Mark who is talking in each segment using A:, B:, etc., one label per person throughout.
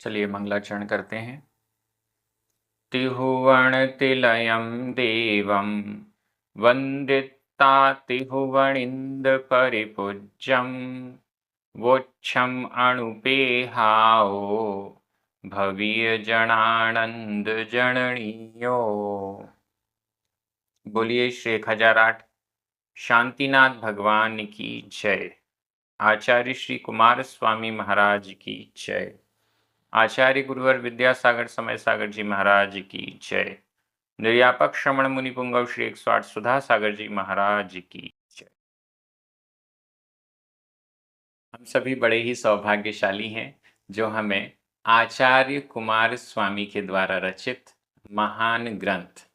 A: चलिए मंगलाचरण करते हैं। तिहुवणतिलयं देवं वन्दिता तिहुवणिन्दपरिपूज्यं वोच्छम् अणुपेहाओ भवीयजनानंद जननीयो। बोलिए श्री 1008 शांतिनाथ भगवान की जय। आचार्य श्री कुमार स्वामी महाराज की जय। आचार्य गुरुवर विद्यासागर समय सागर जी महाराज की जय। निर्यापक श्रमण मुनि पुंगव श्री 108 सुधा सागर जी महाराज की जय। हम सभी बड़े ही सौभाग्यशाली हैं जो हमें आचार्य कुमार स्वामी के द्वारा रचित महान ग्रंथ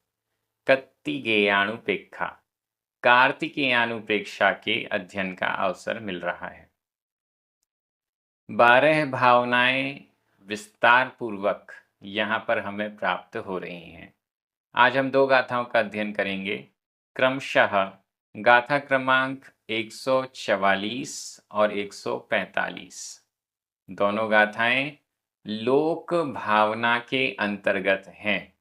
A: कत्तिगेयानुपेक्षा कार्तिकेयानुपेक्षा के अध्ययन का अवसर मिल रहा है। 12 भावनाएं विस्तार पूर्वक यहाँ पर हमें प्राप्त हो रही हैं। आज हम 2 गाथाओं का अध्ययन करेंगे। क्रमशः गाथा क्रमांक 144 और 145। दोनों गाथाएं लोक भावना के अंतर्गत हैं।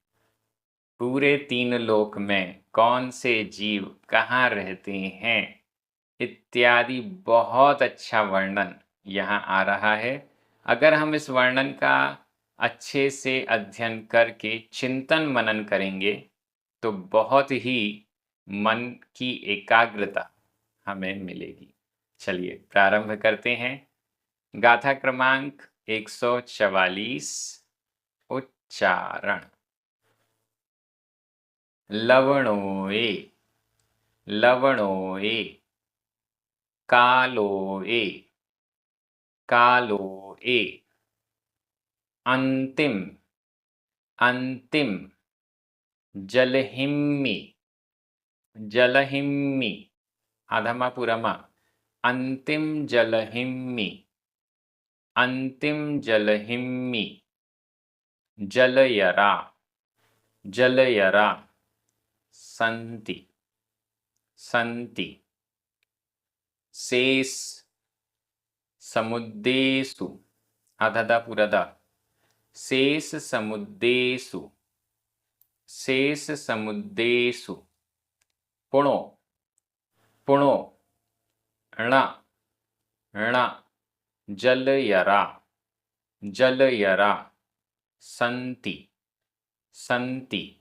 A: पूरे 3 लोक में कौन से जीव कहाँ रहते हैं इत्यादि बहुत अच्छा वर्णन यहाँ आ रहा है। अगर हम इस वर्णन का अच्छे से अध्ययन करके चिंतन मनन करेंगे तो बहुत ही मन की एकाग्रता हमें मिलेगी। चलिए प्रारंभ करते हैं। गाथा क्रमांक 144 उच्चारण। लवणोए लवणोए कालोए कालोए अंतिम अंतिम जलहिम्मि जलहिम्मि आधमा पूरमा अंतिम जलहिम्मि अंतिम जलहिम्मि जलयरा जलयरा संति संति शेष समुद्देषु आधा पुरदा शेष समुद्देषु शेष समुद्देषु पुणो पुणो ण ण जलयरा जलयरा संति संति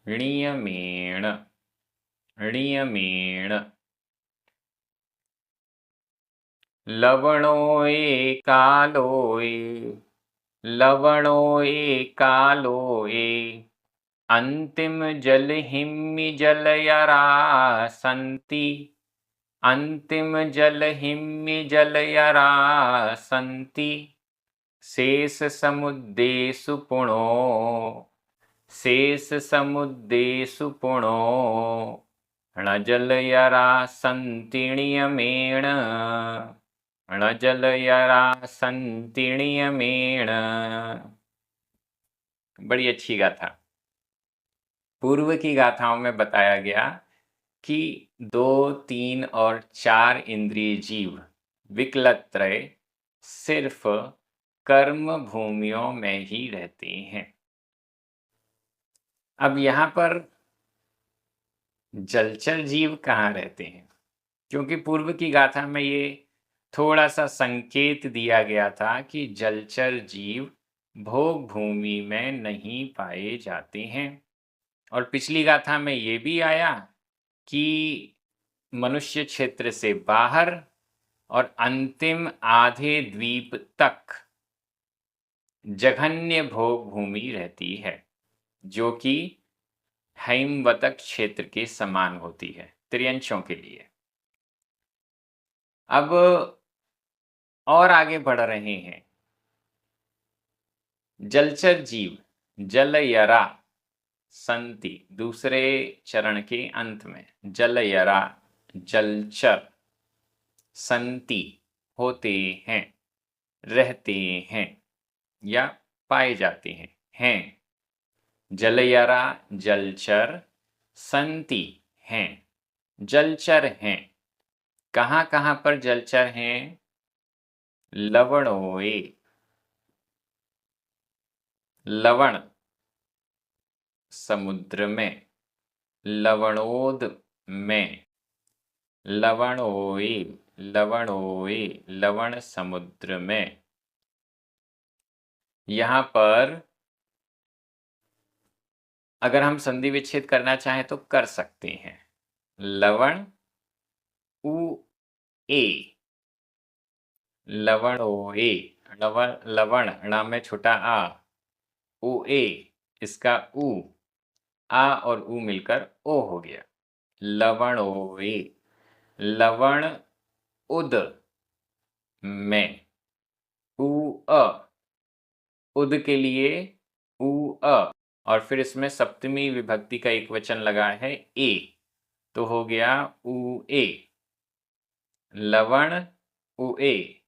A: णियमेण णियमेण लवणोए कालोए लवणोए कालोए अंतिम जलहिम्मि जलयरा संति अंतिम जलहिम्मि जलयरा संति शेष समुद्देषु पुणो शेष समुद्देषु पुणो णजलयरा संति णियमेण णजलयरा संति णियमेण। बड़ी अच्छी गाथा। पूर्व की गाथाओं में बताया गया कि 2, 3 और 4 इंद्रिय जीव विकलत्रय सिर्फ कर्म भूमियों में ही रहते हैं। अब यहाँ पर जलचर जीव कहाँ रहते हैं? क्योंकि पूर्व की गाथा में ये थोड़ा सा संकेत दिया गया था कि जलचर जीव भोग भूमि में नहीं पाए जाते हैं। और पिछली गाथा में ये भी आया कि मनुष्य क्षेत्र से बाहर और अंतिम आधे द्वीप तक जघन्य भोग भूमि रहती है जो कि हैमवतक क्षेत्र के समान होती है त्रियंशों के लिए। अब और आगे बढ़ रहे हैं। जलचर जीव जलयरा संति दूसरे चरण के अंत में जलयरा जलचर संति होते हैं रहते हैं या पाए जाते हैं जलयरा जलचर संति हैं जलचर हैं। कहाँ कहाँ पर जलचर हैं? लवणोए लवण समुद्र में, लवणोद में, लवणोई, लवणोई, लवण समुद्र में। यहाँ पर अगर हम संधि विच्छेद करना चाहें तो कर सकते हैं। लवण उ ए, लवण ओ ए, लवण लवण ण में छोटा आ, ओ ए, इसका उ, आ और उ मिलकर ओ हो गया। लवण ओ ए, लवण उद में, उ अ, उद के लिए उ अ, और फिर इसमें सप्तमी विभक्ति का एक वचन लगा है ए, तो हो गया उ ए। लवण उ ए,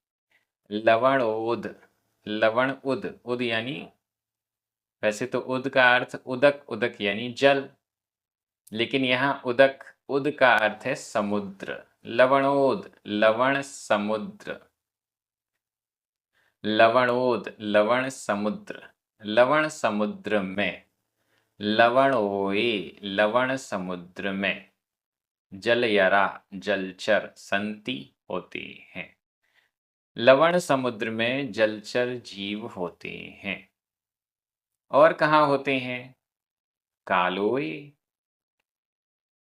A: लवण उद, लवण उद, उद यानी, वैसे तो उद का अर्थ उदक, उदक यानी जल, लेकिन यहाँ उदक, उद का अर्थ है समुद्र। लवणोद, लवण समुद्र, लवणोद, लवण समुद्र, लवण समुद्र में, लवणोए, लवण समुद्र में। जलयरा, जलचर संति होते हैं। लवण समुद्र में जलचर जीव होते हैं। और कहाँ होते हैं? कालोए,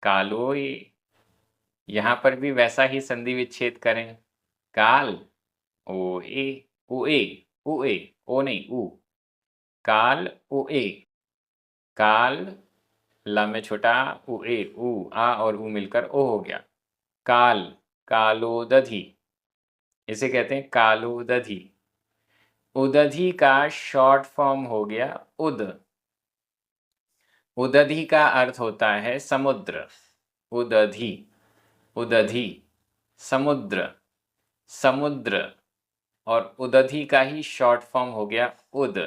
A: कालोए, यहाँ पर भी वैसा ही संधि विच्छेद करें। काल, ओ ए, उ ए, उ ए, ओ नहीं उ, काल उ ए, काल, ला में छोटा उ ए, उ, आ और उ मिलकर ओ हो गया। काल, कालोदधि, इसे कहते हैं कालोदधि। उदधि का शॉर्ट फॉर्म हो गया उद। उदधि का अर्थ होता है समुद्र। उदधि, उदधि, समुद्र, समुद्र, और उदधि का ही शॉर्ट फॉर्म हो गया उद।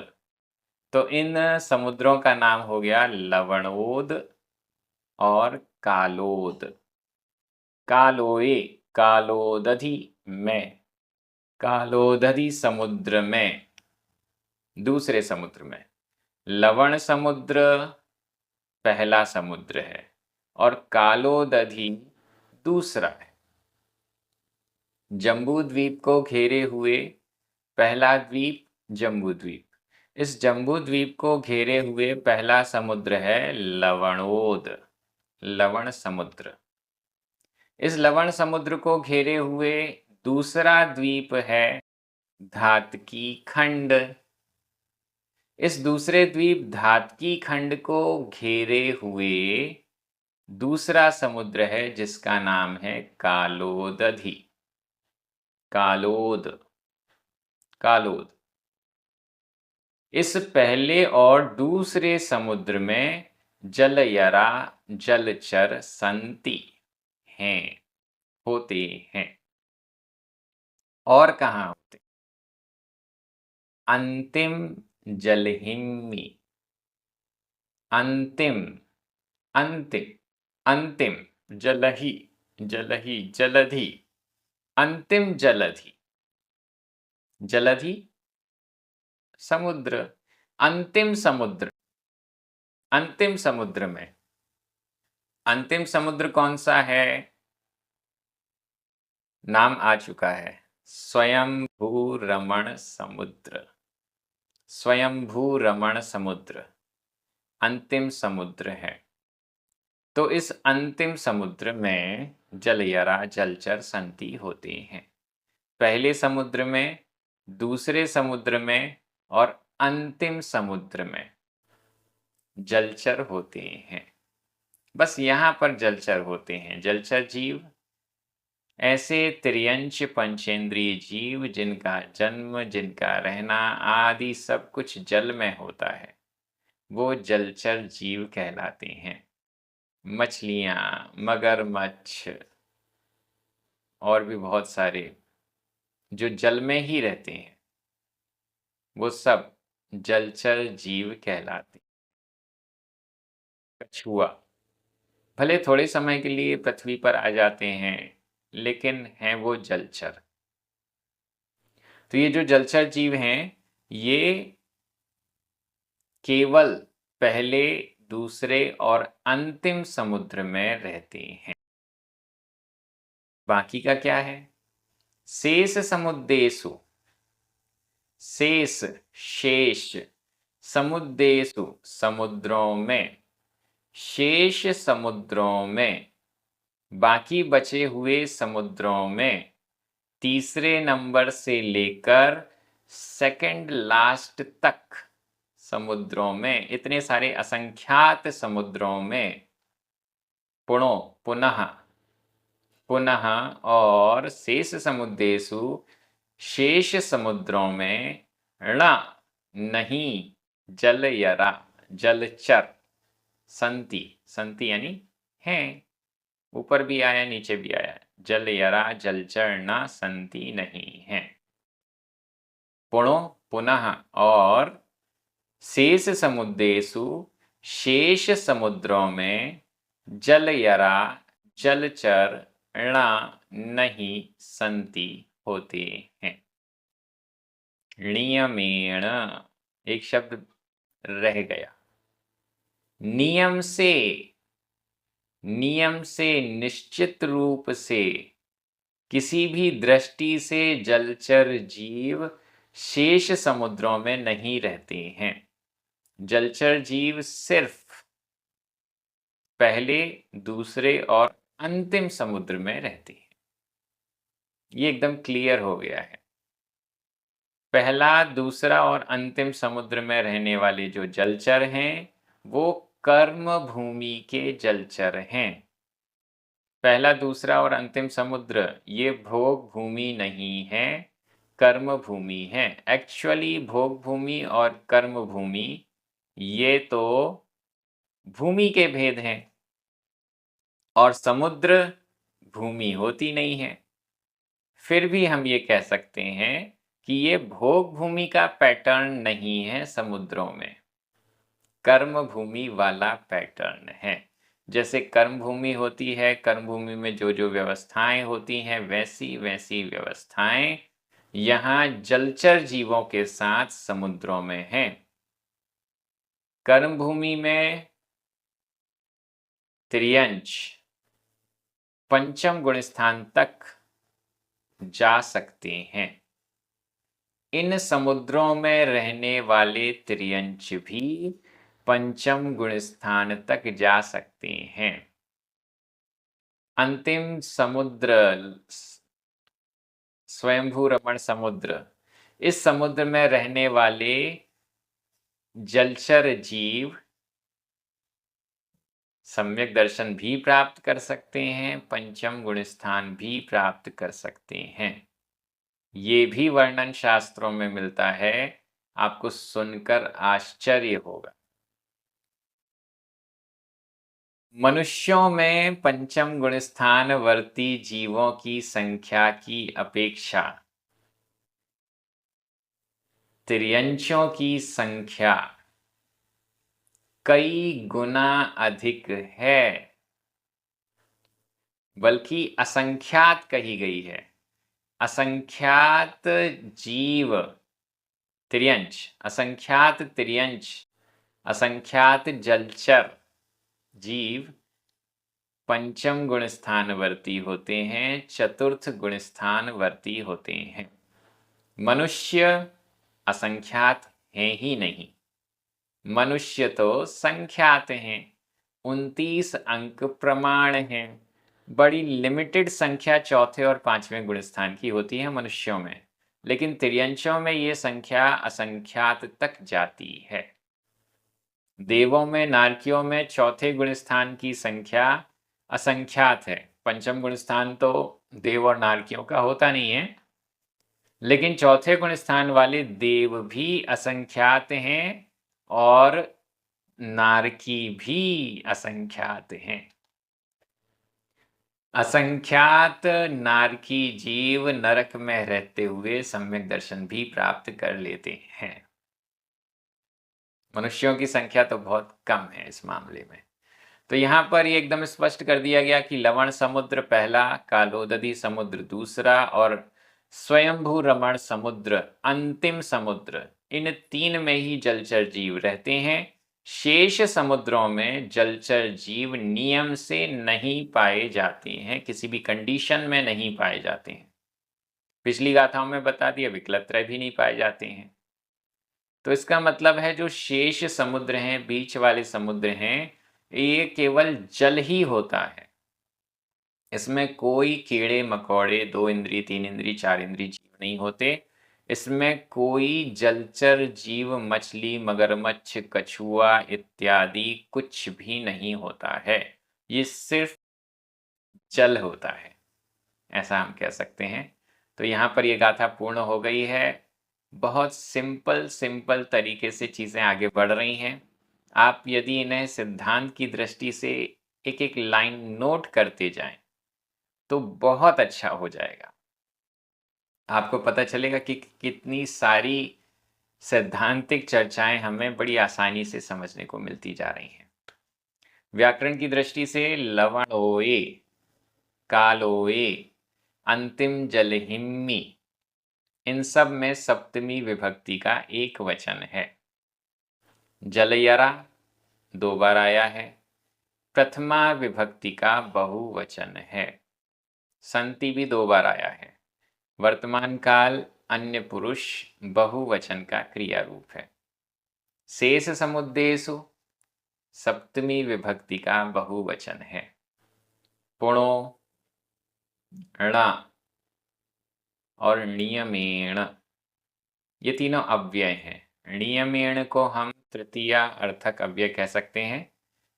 A: तो इन समुद्रों का नाम हो गया लवणोद और कालोद। कालोए, कालोदधि में, कालोदधि समुद्र में, दूसरे समुद्र में। लवण समुद्र पहला समुद्र है और कालोदधि दूसरा है। जम्बू द्वीप को घेरे हुए पहला द्वीप जम्बू द्वीप। इस जम्बू द्वीप को घेरे हुए पहला समुद्र है लवणोद, लवण समुद्र। इस लवण समुद्र को घेरे हुए दूसरा द्वीप है धातकी खंड। इस दूसरे द्वीप धातकी खंड को घेरे हुए दूसरा समुद्र है जिसका नाम है कालोदधि। कालोद, कालोद। इस पहले और दूसरे समुद्र में जलयरा, जलचर संति हैं, होते हैं। और कहाँ होते? अंतिम जलहिम्नी, अंतिम, अंतिम, अंतिम, जलहि, जलहि, जलधि, अंतिम जलधि, जलधि समुद्र, अंतिम समुद्र, अंतिम समुद्र में। अंतिम समुद्र कौन सा है? नाम आ चुका है, स्वयंभू रमण समुद्र। स्वयंभू रमण समुद्र अंतिम समुद्र है। तो इस अंतिम समुद्र में जलयरा, जलचर संति होते हैं। पहले समुद्र में, दूसरे समुद्र में और अंतिम समुद्र में जलचर होते हैं। बस यहाँ पर जलचर होते हैं। जलचर जीव ऐसे त्रियंश पंचेंद्रिय जीव जिनका जन्म, जिनका रहना आदि सब कुछ जल में होता है, वो जलचर जीव कहलाते हैं। मछलियाँ, मगरमच्छ और भी बहुत सारे जो जल में ही रहते हैं, वो सब जलचर जीव कहलाते हैं। कछुआ भले थोड़े समय के लिए पृथ्वी पर आ जाते हैं, लेकिन हैं वो जलचर। तो ये जो जलचर जीव हैं, ये केवल पहले, दूसरे और अंतिम समुद्र में रहते हैं। बाकी का क्या है? शेष समुद्रेषु, शेष शेष, समुद्रेषु समुद्रों में, शेष समुद्रों में, बाकी बचे हुए समुद्रों में, तीसरे नंबर से लेकर सेकंड लास्ट तक समुद्रों में, इतने सारे असंख्यात समुद्रों में, पुनो पुनः पुनः, और शेष समुद्रेषु शेष समुद्रों में, ण नहीं, जलयरा जलचर, संति संति यानी हैं, ऊपर भी आया नीचे भी आया, जलयरा जलचर न संति नहीं है। पुनो पुनः, और शेष समुद्रेषु शेष समुद्रों में, जलयरा जलचर ण नहीं संति होते हैं। नियमेण, एक शब्द रह गया। नियम से, नियम से, निश्चित रूप से, किसी भी दृष्टि से जलचर जीव शेष समुद्रों में नहीं रहते हैं। जलचर जीव सिर्फ पहले, दूसरे और अंतिम समुद्र में रहते हैं। ये एकदम क्लियर हो गया है। पहला, दूसरा और अंतिम समुद्र में रहने वाले जो जलचर हैं वो कर्म भूमि के जलचर हैं। पहला, दूसरा और अंतिम समुद्र ये भोग भूमि नहीं है, कर्म भूमि है। एक्चुअली भोग भूमि और कर्म भूमि ये तो भूमि के भेद हैं, और समुद्र भूमि होती नहीं है। फिर भी हम ये कह सकते हैं कि ये भोग भूमि का पैटर्न नहीं है, समुद्रों में कर्म भूमि वाला पैटर्न है। जैसे कर्म भूमि होती है, कर्म भूमि में जो जो व्यवस्थाएं होती हैं वैसी वैसी व्यवस्थाएं यहाँ जलचर जीवों के साथ समुद्रों में हैं। कर्म भूमि में त्रियंच पंचम गुण स्थान तक जा सकते हैं। इन समुद्रों में रहने वाले त्रियंच भी पंचम गुण स्थान तक जा सकते हैं। अंतिम समुद्र स्वयंभू रमण समुद्र, इस समुद्र में रहने वाले जलचर जीव सम्यक दर्शन भी प्राप्त कर सकते हैं, पंचम गुण स्थान भी प्राप्त कर सकते हैं। ये भी वर्णन शास्त्रों में मिलता है, आपको सुनकर आश्चर्य होगा। मनुष्यों में पंचम गुण स्थान वर्ती जीवों की संख्या की अपेक्षा त्रियंचों की संख्या कई गुना अधिक है, बल्कि असंख्यात कही गई है। असंख्यात जीव त्रियंच, असंख्यात त्रियंच, असंख्यात जलचर जीव पंचम गुण स्थानवर्ती होते हैं, चतुर्थ गुण स्थानवर्ती होते हैं। मनुष्य असंख्यात हैं ही नहीं, मनुष्य तो संख्यात हैं। 29 अंक प्रमाण हैं। बड़ी लिमिटेड संख्या चौथे और पांचवें गुण स्थान की होती है मनुष्यों में, लेकिन त्रियंचों में ये संख्या असंख्यात तक जाती है। देवों में, नारकियों में चौथे गुण स्थान की संख्या असंख्यात है। पंचम गुण स्थान तो देव और नारकियों का होता नहीं है, लेकिन चौथे गुण स्थान वाले देव भी असंख्यात हैं और नारकी भी असंख्यात हैं। असंख्यात नारकी जीव नरक में रहते हुए सम्यक दर्शन भी प्राप्त कर लेते हैं। मनुष्यों की संख्या तो बहुत कम है इस मामले में। तो यहाँ पर ये एकदम स्पष्ट कर दिया गया कि लवण समुद्र पहला, कालोदधी समुद्र दूसरा और स्वयंभू रमण समुद्र अंतिम समुद्र, इन 3 में ही जलचर जीव रहते हैं। शेष समुद्रों में जलचर जीव नियम से नहीं पाए जाते हैं, किसी भी कंडीशन में नहीं पाए जाते हैं। पिछली गाथाओं में बता दिया विकलत्रय भी नहीं पाए जाते हैं। तो इसका मतलब है जो शेष समुद्र हैं, बीच वाले समुद्र हैं, ये केवल जल ही होता है। इसमें कोई कीड़े मकोड़े, 2 इंद्री, 3 इंद्री, 4 इंद्री जीव नहीं होते। इसमें कोई जलचर जीव, मछली, मगरमच्छ, कछुआ इत्यादि कुछ भी नहीं होता है। ये सिर्फ जल होता है, ऐसा हम कह सकते हैं। तो यहाँ पर ये गाथा पूर्ण हो गई है। बहुत सिंपल तरीके से चीज़ें आगे बढ़ रही हैं। आप यदि इन्हें सिद्धांत की दृष्टि से एक-एक लाइन नोट करते जाएं, तो बहुत अच्छा हो जाएगा। आपको पता चलेगा कि कितनी सारी सैद्धांतिक चर्चाएं हमें बड़ी आसानी से समझने को मिलती जा रही हैं। व्याकरण की दृष्टि से लवणोए, कालोए, अंतिम जलहिम्मी, इन सब में सप्तमी विभक्ति का एक वचन है। जलयरा 2 बार आया है, प्रथमा विभक्ति का बहुवचन है। संति भी 2 बार आया है। वर्तमान काल अन्य पुरुष बहुवचन का क्रिया रूप है। शेष समुद्देषु सप्तमी विभक्ति का बहुवचन है। पुणो, ण और नियमेण, ये तीनों अव्यय हैं। नियमेण को हम तृतीया अर्थक अव्यय कह सकते हैं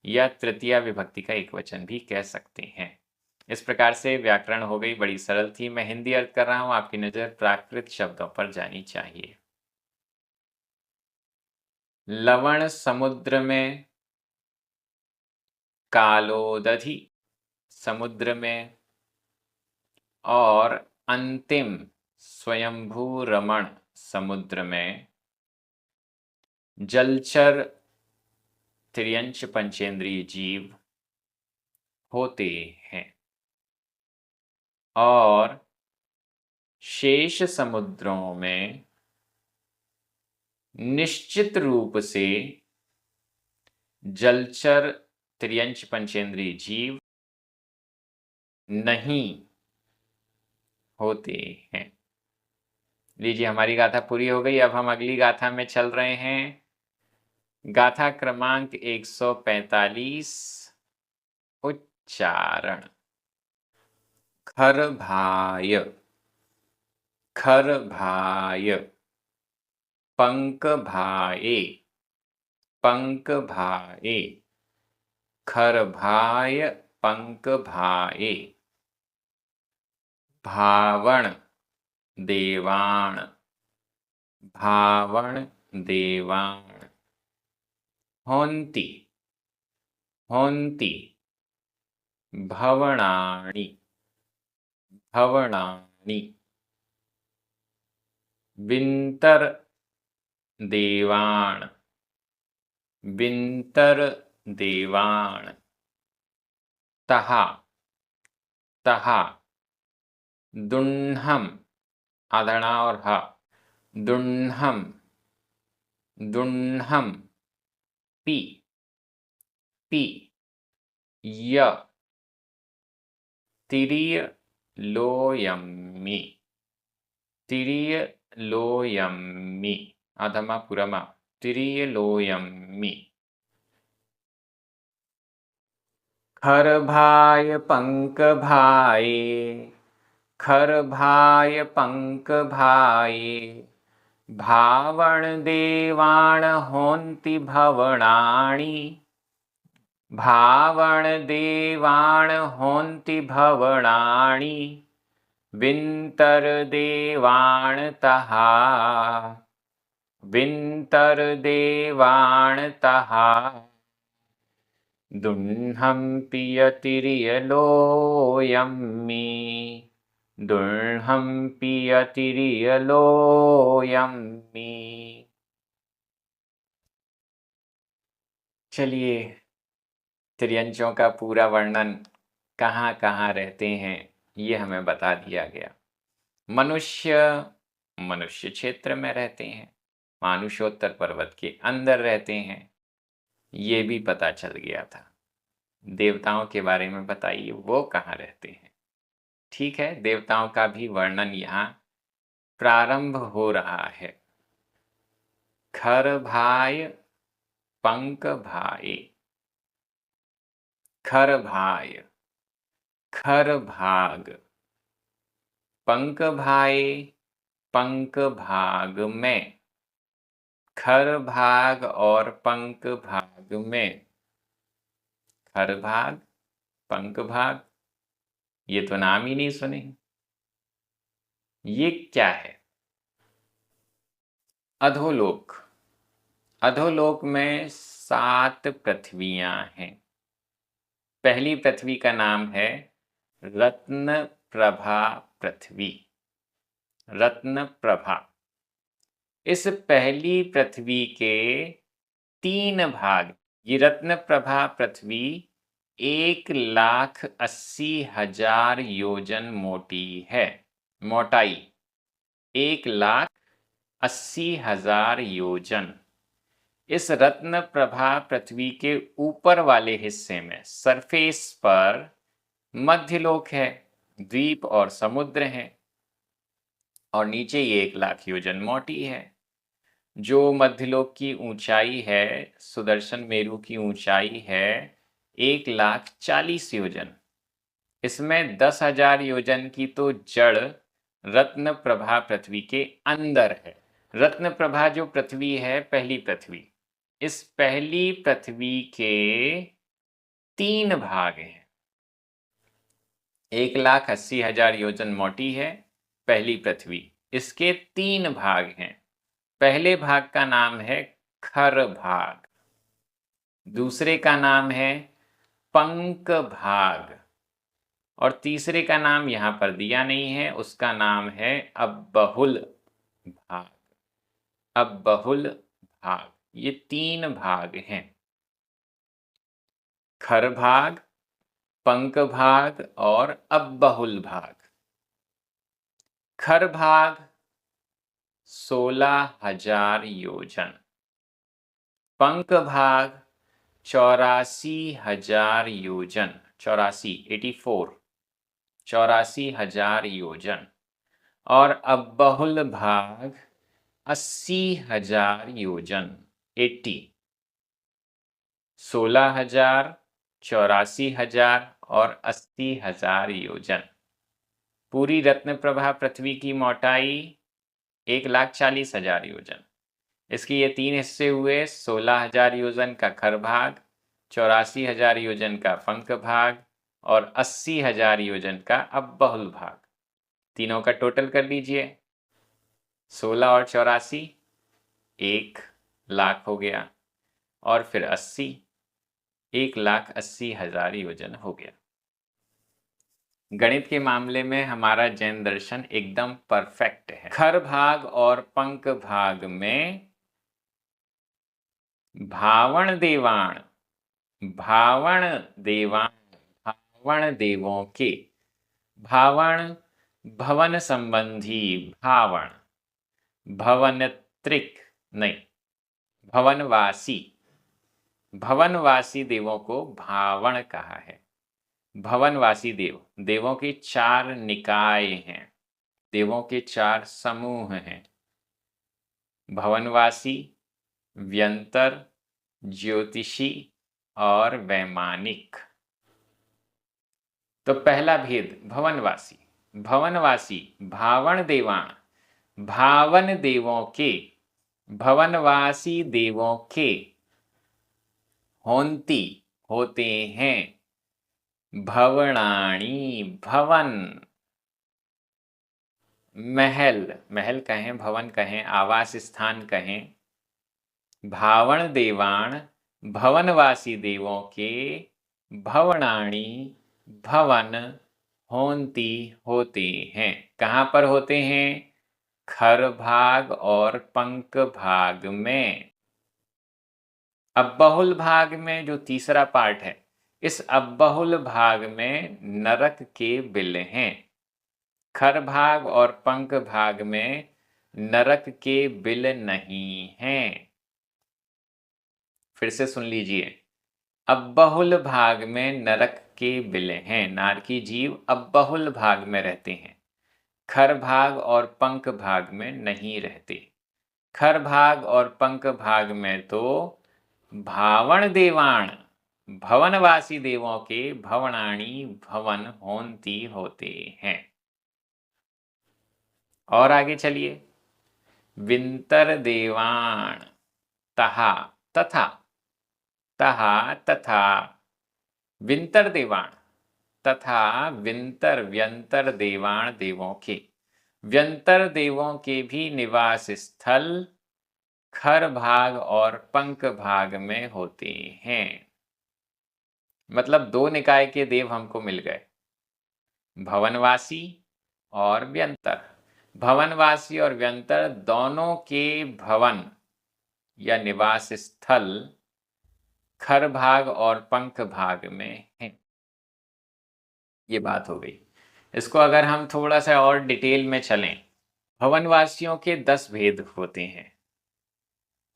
A: या तृतीया विभक्ति का एक वचन भी कह सकते हैं। इस प्रकार से व्याकरण हो गई, बड़ी सरल थी। मैं हिंदी अर्थ कर रहा हूं, आपकी नजर प्राकृत शब्दों पर जानी चाहिए। लवण समुद्र में, कालोदधि समुद्र में, और अंतिम स्वयंभू रमण समुद्र में जलचर त्रियंच पंचेंद्रिय जीव होते हैं। और शेष समुद्रों में निश्चित रूप से जलचर त्रियंच पंचेंद्रिय जीव नहीं होते हैं। लीजिए, हमारी गाथा पूरी हो गई। अब हम अगली गाथा में चल रहे हैं। गाथा क्रमांक 145, उच्चारण। खरभाय, खरभाय, पंकभाए, पंकभाए, खरभाय, पंकभाए, भावण देवाण, भावण देवाण, होन्ति, होन्ति, भवणानि, भवणानि, विंतर देवाण, विंतर देवाण, तहा, तहा, दुन्हम, आधणा और ह, दुन्हम, दुन्हम, पी, पी, य, तिरीय लोयम्मि, तिरीय लोयम्मि, अधमा पुरमा, तिरीय लोयम्मि, खरभाय पंकभाये, खरभाय पंकभाये, भावण देवाण होन्ति भवणानि, भावण देवाण होन्ति भवणानि, विंतर देवाण तहा, विंतर देवाण तहा, दुन्हं पियतिरिय लोयम्मि, दुन्हं पियतिरिय लोयम्मि। चलिए, त्रियंचों का पूरा वर्णन कहाँ कहाँ रहते हैं ये हमें बता दिया गया। मनुष्य, मनुष्य क्षेत्र में रहते हैं। मानुषोत्तर पर्वत के अंदर रहते हैं, ये भी पता चल गया था। देवताओं के बारे में बताइए, वो कहाँ रहते हैं? ठीक है, देवताओं का भी वर्णन यहाँ प्रारंभ हो रहा है। खर भाय पंक भाय, खर भाय, खर भाग, पंक भाय, पंक भाग में, खर भाग और पंक भाग में। खर भाग, पंक भाग, ये तो नाम ही नहीं सुने। ये क्या है? अधोलोक। अधोलोक में 7 पृथ्वियां हैं। पहली पृथ्वी का नाम है रत्न प्रभा पृथ्वी। रत्न प्रभा। इस पहली पृथ्वी के 3 भाग, ये रत्न प्रभा पृथ्वी 1,80,000 योजन मोटी है। मोटाई 1,80,000 योजन। इस रत्न प्रभा पृथ्वी के ऊपर वाले हिस्से में, सरफेस पर, मध्यलोक है, द्वीप और समुद्र हैं, और नीचे ये 1,00,000 योजन मोटी है। जो मध्यलोक की ऊंचाई है, सुदर्शन मेरु की ऊंचाई है 1,40,000 योजन। इसमें 10,000 योजन की तो जड़ रत्न प्रभा पृथ्वी के अंदर है। रत्न प्रभा जो पृथ्वी है, पहली पृथ्वी, इस पहली पृथ्वी के 3 भाग हैं। 1,80,000 योजन मोटी है पहली पृथ्वी, इसके 3 भाग हैं। पहले भाग का नाम है खर भाग, दूसरे का नाम है पंक भाग, और तीसरे का नाम यहां पर दिया नहीं है, उसका नाम है अबहुल भाग। अबहुल भाग, ये 3 भाग हैं। खर भाग, पंक भाग और अबहुल भाग। खर भाग 16,000 योजन, पंक भाग 84,000 योजन, 84,000 योजन, और अबहुल भाग 80,000 योजन, 80। 16,000, 84,000 और 80,000 योजन। पूरी रत्न प्रभा पृथ्वी की मोटाई 1,40,000 योजन। इसके ये 3 हिस्से हुए, 16,000 योजन का खर भाग, 84,000 योजन का पंक भाग और 80,000 योजन का अबहुल भाग। तीनों का टोटल कर लीजिए, 16 और 84, 1,00,000 हो गया, और फिर 80, 1,80,000 योजन हो गया। गणित के मामले में हमारा जैन दर्शन एकदम परफेक्ट है। खर भाग और पंक भाग में भावण देवाण, भावण देवाण, भावण देवों के, भावण भवन संबंधी भावण, भवनत्रिक नहीं, भवनवासी, भवनवासी देवों को भावण कहा है। भवनवासी देव, देवों के 4 निकाय हैं, देवों के 4 समूह हैं। भवनवासी, व्यंतर, ज्योतिषी और वैमानिक। तो पहला भेद भवनवासी। भवनवासी भावण देवाण, भावन देवों के, भवनवासी देवों के होंती होते हैं भवनाणी, भवन, महल, महल कहें, भवन कहें, आवास स्थान कहें। भावण देवाण, भवनवासी देवों के भवनाणी, भवन, होंती होते हैं। कहाँ पर होते हैं? खर भाग और पंक भाग में। अबहुल भाग में जो तीसरा पार्ट है, इस अबहुल भाग में नरक के बिल हैं। खर भाग और पंक भाग में नरक के बिल नहीं हैं। फिर से सुन लीजिए, अबहुल भाग में नरक के बिल हैं। नारकी जीव अबहुल भाग में रहते हैं, खर भाग और पंख भाग में नहीं रहते। खर भाग और पंख भाग में तो भावण देवाण, भवनवासी देवों के भवनाणी भवन होंती होते हैं। और आगे चलिए, विंतर देवाण, तहा तथा, तहा तथा, विंतर देवाण तथा विंतर व्यंतर देवाण देवों के, व्यंतर देवों के भी निवास स्थल खर भाग और पंख भाग में होते हैं। मतलब दो निकाय के देव हमको मिल गए, भवनवासी और व्यंतर। भवनवासी और व्यंतर दोनों के भवन या निवास स्थल खर भाग और पंख भाग में हैं। ये बात हो गई। इसको अगर हम थोड़ा सा और डिटेल में चलें, भवनवासियों के 10 भेद होते हैं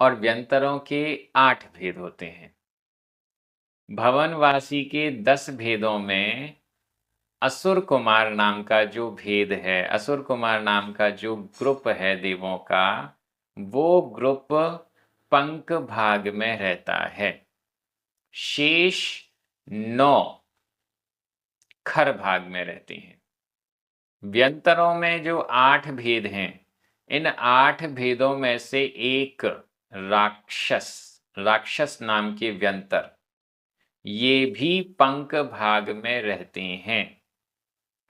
A: और व्यंतरों के 8 भेद होते हैं। भवनवासी के 10 भेदों में असुर कुमार नाम का जो भेद है, असुर कुमार नाम का जो ग्रुप है देवों का, वो ग्रुप पंख भाग में रहता है। शेष 9 खर भाग में रहते हैं। व्यंतरों में जो 8 भेद हैं, इन 8 भेदों में से एक राक्षस, राक्षस नाम के व्यंतर, ये भी पंख भाग में रहते हैं।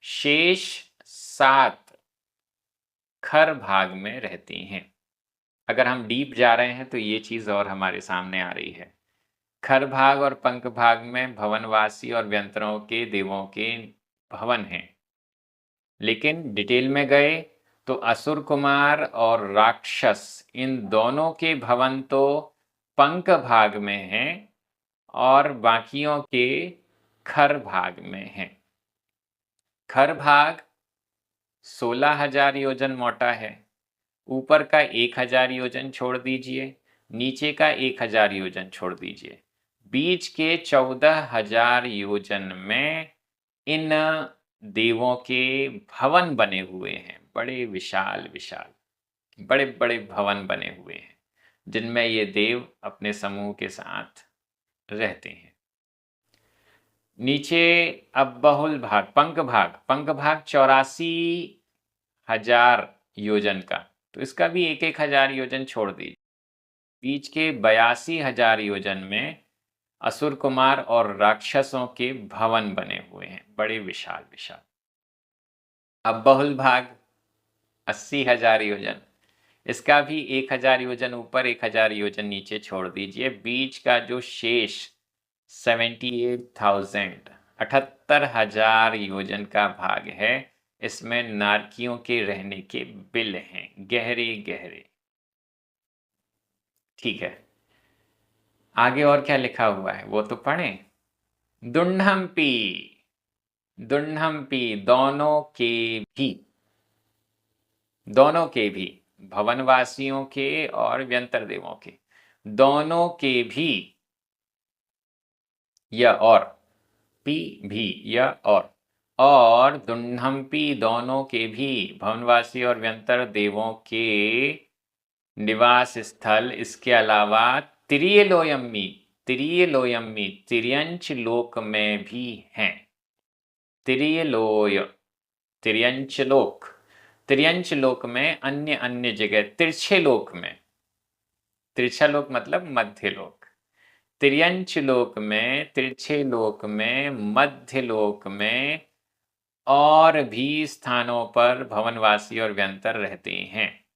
A: शेष 7 खर भाग में रहती हैं। अगर हम डीप जा रहे हैं तो ये चीज और हमारे सामने आ रही है। खर भाग और पंख भाग में भवनवासी और व्यंतरों के देवों के भवन हैं, लेकिन डिटेल में गए तो असुर कुमार और राक्षस, इन दोनों के भवन तो पंख भाग में हैं और बाकियों के खर भाग में हैं। खर भाग 16,000 योजन मोटा है। ऊपर का 1,000 योजन छोड़ दीजिए, नीचे का 1,000 योजन छोड़ दीजिए, बीच के 14,000 योजन में इन देवों के भवन बने हुए हैं। बड़े विशाल विशाल, बड़े बड़े भवन बने हुए हैं, जिनमें ये देव अपने समूह के साथ रहते हैं। नीचे अब बहुल भाग, पंख भाग, पंख भाग 84,000 योजन का, तो इसका भी 1,000 योजन छोड़ दीजिए। बीच के 82,000 योजन में असुर कुमार और राक्षसों के भवन बने हुए हैं, बड़े विशाल विशाल। अब बहुल भाग 80,000 योजन, इसका भी 1,000 योजन ऊपर 1,000 योजन नीचे छोड़ दीजिए। बीच का जो शेष 78,000, 78,000 योजन का भाग है, इसमें नारकियों के रहने के बिल हैं, गहरे गहरे। ठीक है, आगे और क्या लिखा हुआ है वो तो पढ़ें। दुंडहम्पी, दुंडहम्पी दोनों के भी, दोनों के भी, भवनवासियों के और व्यंतर देवों के, दोनों के भी, या और, पी भी या और दुंडहम्पी दोनों के भी, भवनवासी और व्यंतर देवों के निवास स्थल इसके अलावा तिरियलोयम्मी, तिरियलोयम्मी तिर्यंच लोक में भी हैं। तिरियलोय, तिर्यंच लोक, तिर्यंच लोक में अन्य अन्य जगह, तिरछे लोक में, तिरछा लोक मतलब मध्य लोक, तिर्यंच लोक में, तिरछे लोक में, मध्य लोक में और भी स्थानों पर भवनवासी और व्यंतर रहते हैं।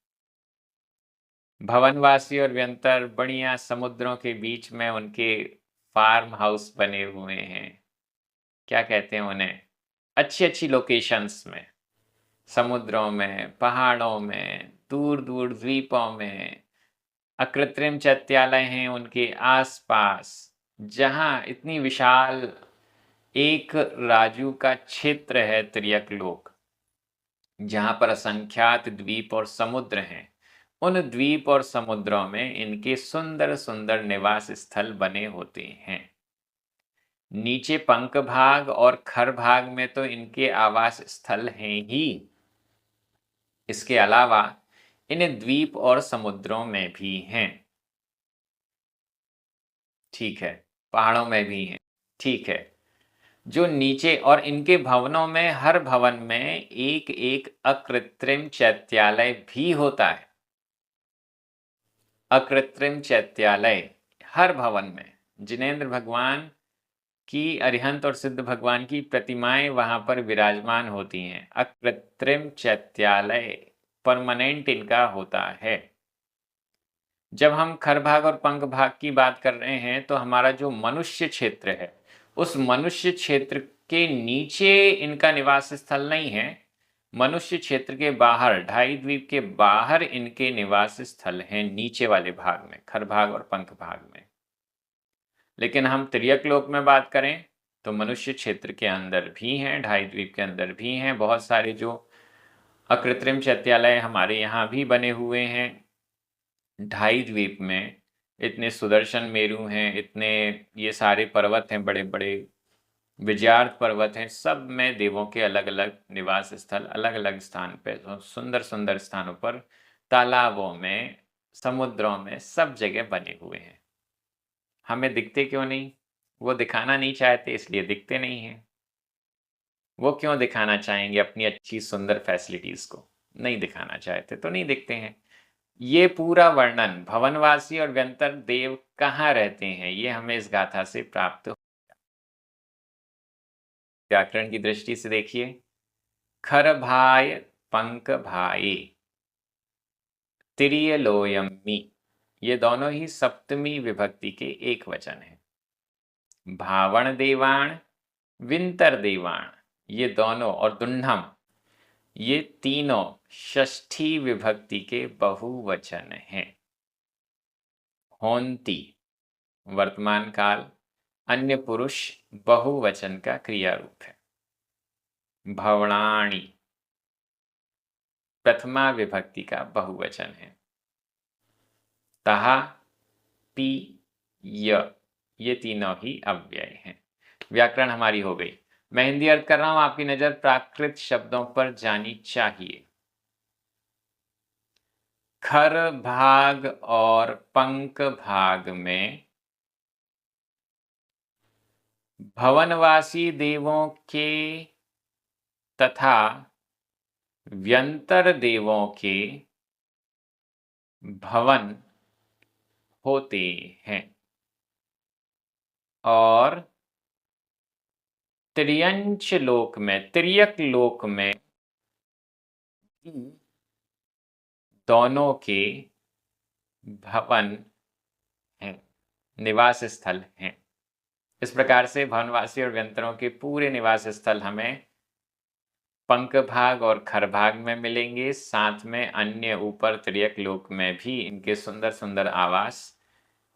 A: भवनवासी और व्यंतर बढ़िया समुद्रों के बीच में उनके फार्म हाउस बने हुए हैं। क्या कहते हैं उन्हें, अच्छी अच्छी लोकेशंस में, समुद्रों में, पहाड़ों में, दूर दूर द्वीपों में, अकृत्रिम चैत्यालय हैं उनके आसपास, जहां इतनी विशाल एक राजू का क्षेत्र है तिर्यक लोक, जहाँ पर असंख्यात द्वीप और समुद्र हैं, उन द्वीप और समुद्रों में इनके सुंदर सुंदर निवास स्थल बने होते हैं। नीचे पंख भाग और खर भाग में तो इनके आवास स्थल हैं ही, इसके अलावा इन द्वीप और समुद्रों में भी हैं। ठीक है, पहाड़ों में भी हैं। ठीक है, जो नीचे और इनके भवनों में हर भवन में एक एक अकृत्रिम चैत्यालय भी होता है। अकृत्रिम चैत्यालय हर भवन में, जिनेंद्र भगवान की, अरिहंत और सिद्ध भगवान की प्रतिमाएं वहां पर विराजमान होती हैं। अकृत्रिम चैत्यालय परमानेंट इनका होता है। जब हम खर भाग और पंख भाग की बात कर रहे हैं तो हमारा जो मनुष्य क्षेत्र है, उस मनुष्य क्षेत्र के नीचे इनका निवास स्थल नहीं है। मनुष्य क्षेत्र के बाहर, ढाई द्वीप के बाहर इनके निवास स्थल हैं, नीचे वाले भाग में, खर भाग और पंख भाग में। लेकिन हम तिर्यक लोक में बात करें तो मनुष्य क्षेत्र के अंदर भी हैं, ढाई द्वीप के अंदर भी हैं। बहुत सारे जो अकृत्रिम चैत्यालय हमारे यहाँ भी बने हुए हैं। ढाई द्वीप में इतने सुदर्शन मेरु हैं, इतने ये सारे पर्वत हैं, बड़े बड़े विजयार्थ पर्वत हैं, सब में देवों के अलग अलग निवास स्थल, अलग अलग स्थान पे, सुंदर सुंदर स्थानों पर, तालाबों में, समुद्रों में, सब जगह बने हुए हैं। हमें दिखते क्यों नहीं? वो दिखाना नहीं चाहते, इसलिए दिखते नहीं हैं। वो क्यों दिखाना चाहेंगे अपनी अच्छी सुंदर फैसिलिटीज को? नहीं दिखाना चाहते तो नहीं दिखते हैं। ये पूरा वर्णन भवनवासी और व्यंतर देव कहाँ रहते हैं, ये हमें इस गाथा से प्राप्त हो। व्याकरण की दृष्टि से देखिए, खर भाय पंक भाई तिरिय लोयमी, ये दोनों ही सप्तमी विभक्ति के एक वचन हैं। भावण देवाण, विंतर देवाण, ये दोनों, और दुन्नम, ये तीनों षष्ठी विभक्ति के बहुवचन हैं। होंती वर्तमान काल, अन्य पुरुष बहुवचन का क्रिया रूप है। भवणाणी प्रथमा विभक्ति का बहुवचन है। तहा, पी, य, ये तीनों ही अव्यय हैं। व्याकरण हमारी हो गई। मैं हिंदी अर्थ कर रहा हूं, आपकी नजर प्राकृत शब्दों पर जानी चाहिए। खर भाग और पंक भाग में भवनवासी देवों के तथा व्यंतर देवों के भवन होते हैं, और त्रियंच लोक में, तिर्यक लोक में दोनों के भवन हैं, निवास स्थल हैं। इस प्रकार से भवनवासी और व्यंतरों के पूरे निवास स्थल हमें पंक भाग और खर भाग में मिलेंगे। साथ में अन्य ऊपर तिर्यक लोक में भी इनके सुंदर सुंदर आवास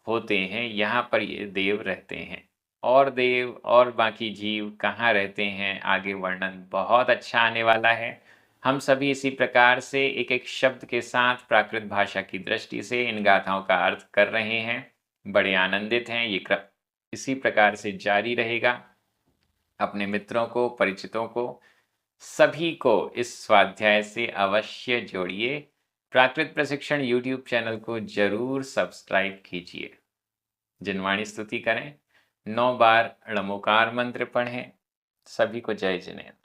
A: होते हैं। यहाँ पर ये देव रहते हैं। और देव और बाकी जीव कहाँ रहते हैं, आगे वर्णन बहुत अच्छा आने वाला है। हम सभी इसी प्रकार से एक एक शब्द के साथ प्राकृत भाषा की दृष्टि से इन गाथाओं का अर्थ कर रहे हैं। बड़े आनंदित हैं। ये इसी प्रकार से जारी रहेगा। अपने मित्रों को, परिचितों को, सभी को इस स्वाध्याय से अवश्य जोड़िए। प्राकृत प्रशिक्षण यूट्यूब चैनल को जरूर सब्सक्राइब कीजिए। जिनवाणी स्तुति करें, 9 बार णमोकार मंत्र पढ़ें। सभी को जय जिनेंद्र।